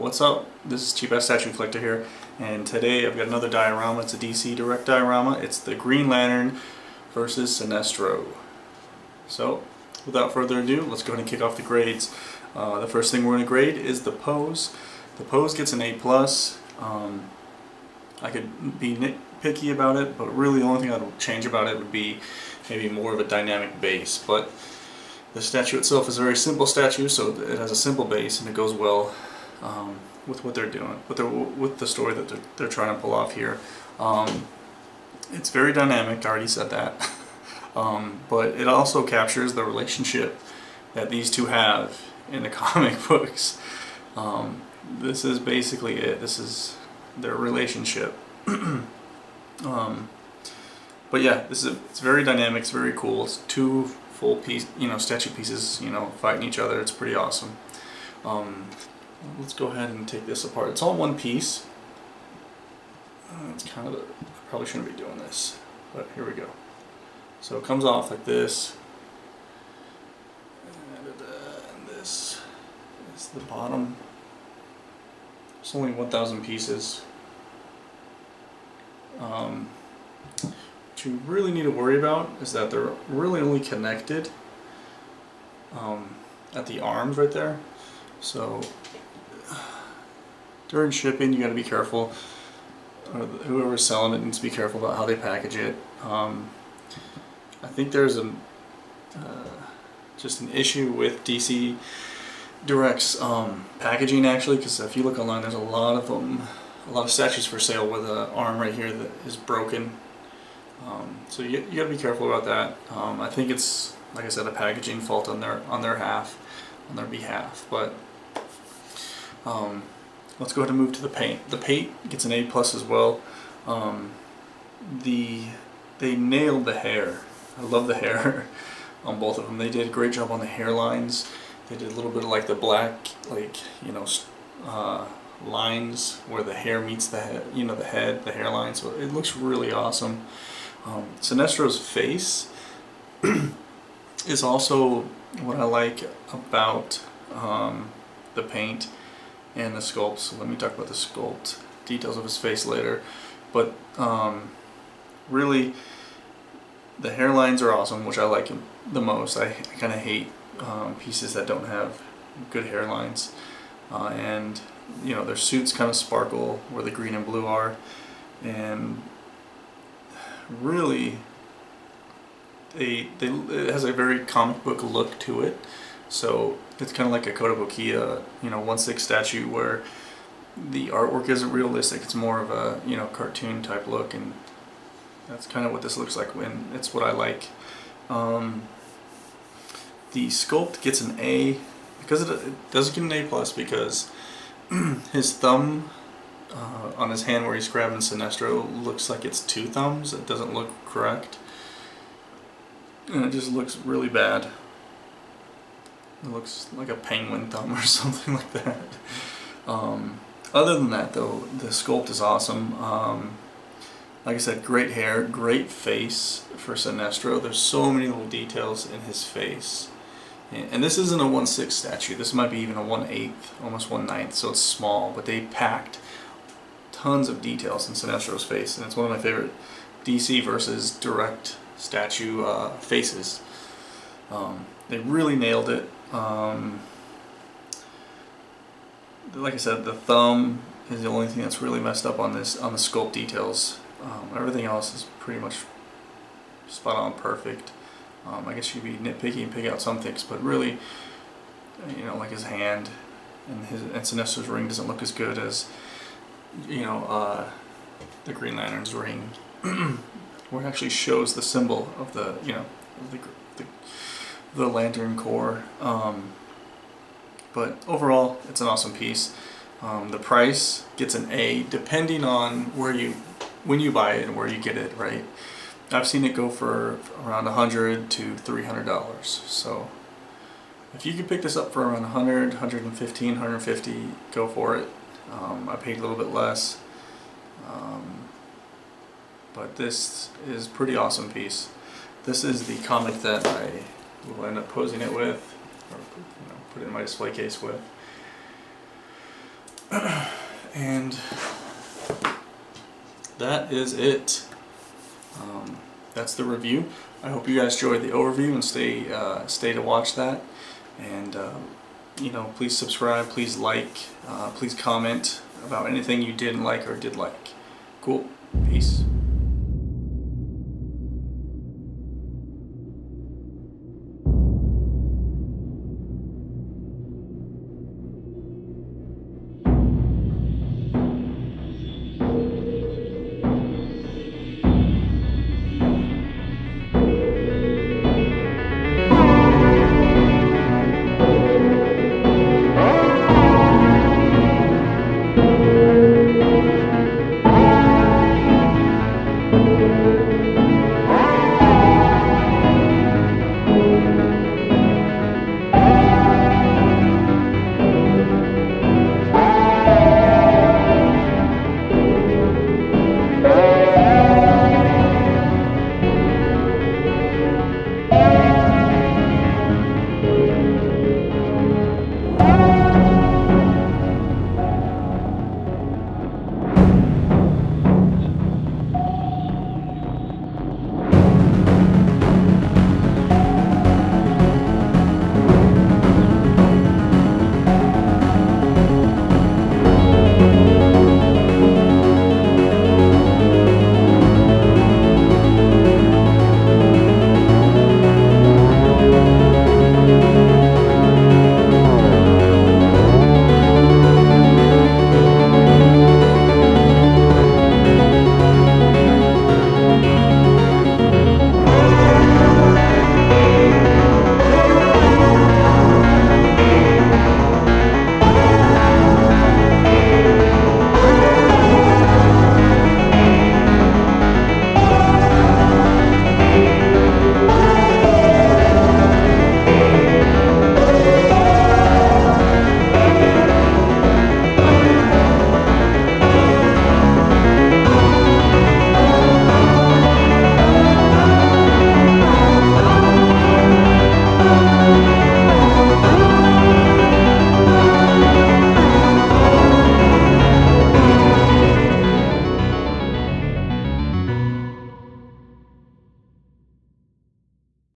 What's up? This is Cheap Ass Statue Collector here, and today I've got another diorama. It's a DC Direct diorama. It's the Green Lantern versus Sinestro. So, without further ado, let's go ahead and kick off the grades. The first thing we're going to grade is the pose. The pose gets an A+. I could be nitpicky about it, but really the only thing I would change about it would be maybe more of a dynamic base. But the statue itself is a very simple statue, so it has a simple base and it goes well with what they're doing, with the story that they're trying to pull off here. It's very dynamic, I already said that, but it also captures the relationship that these two have in the comic books. This is basically it. This is their relationship. But yeah, it's very dynamic. It's very cool. It's two full piece, statue pieces, fighting each other. It's pretty awesome. Let's go ahead and take this apart. It's all one piece. It's kind of probably shouldn't be doing this, but here we go. So it comes off like this, and this is the bottom. It's only 1,000 pieces. What you really need to worry about is that they're really only connected at the arms right there. So during shipping, you got to be careful. Whoever's selling it needs to be careful about how they package it. I think there's just an issue with DC Direct's packaging, actually, because if you look online, there's a lot of them, a lot of statues for sale with an arm right here that is broken. So you got to be careful about that. I think it's, like I said, a packaging fault on their behalf. But let's go ahead and move to the paint. The paint gets an A+ as well. They nailed the hair. I love the hair on both of them. They did a great job on the hairlines. They did a little bit of like the black, lines where the hair meets the head, the hairline. So it looks really awesome. Sinestro's face is also what I like about the paint and the sculpt. So let me talk about the sculpt, details of his face later. But really, the hairlines are awesome, which I like the most. I kind of hate pieces that don't have good hairlines. And their suits kind of sparkle where the green and blue are, and really it has a very comic book look to it. So it's kind of like a Kotobukiya 1/6 statue where the artwork isn't realistic. It's more of a cartoon type look, and that's kind of what this looks like. When it's what I like. The sculpt gets an A because it doesn't get an A+ because his thumb on his hand where he's grabbing Sinestro looks like it's two thumbs. It doesn't look correct, and it just looks really bad. It looks like a penguin thumb or something like that. Other than that, though, the sculpt is awesome. Like I said, great hair, great face for Sinestro. There's so many little details in his face. And this isn't a 1/6 statue. This might be even a 1/8, almost 1/9, so it's small. But they packed tons of details in Sinestro's face, and it's one of my favorite DC versus Direct statue faces. They really nailed it. Like I said, the thumb is the only thing that's really messed up on the sculpt details. Everything else is pretty much spot on, perfect. I guess you'd be nitpicky and pick out some things, but really, like his hand and Sinestro's ring doesn't look as good as, the Green Lantern's ring, where it actually shows the symbol of the Lantern Corps. But overall, it's an awesome piece. The price gets an A, depending on when you buy it and where you get it, right? I've seen it go for around $100 to $300. So if you could pick this up for around $100, $115, $150, go for it. I paid a little bit less, but this is a pretty awesome piece. This is the comic that I will end up posing it with, or put it in my display case with. And that is it. That's the review. I hope you guys enjoyed the overview and stay to watch that. And you know, please subscribe, please like, please comment about anything you didn't like or did like. Cool. Peace.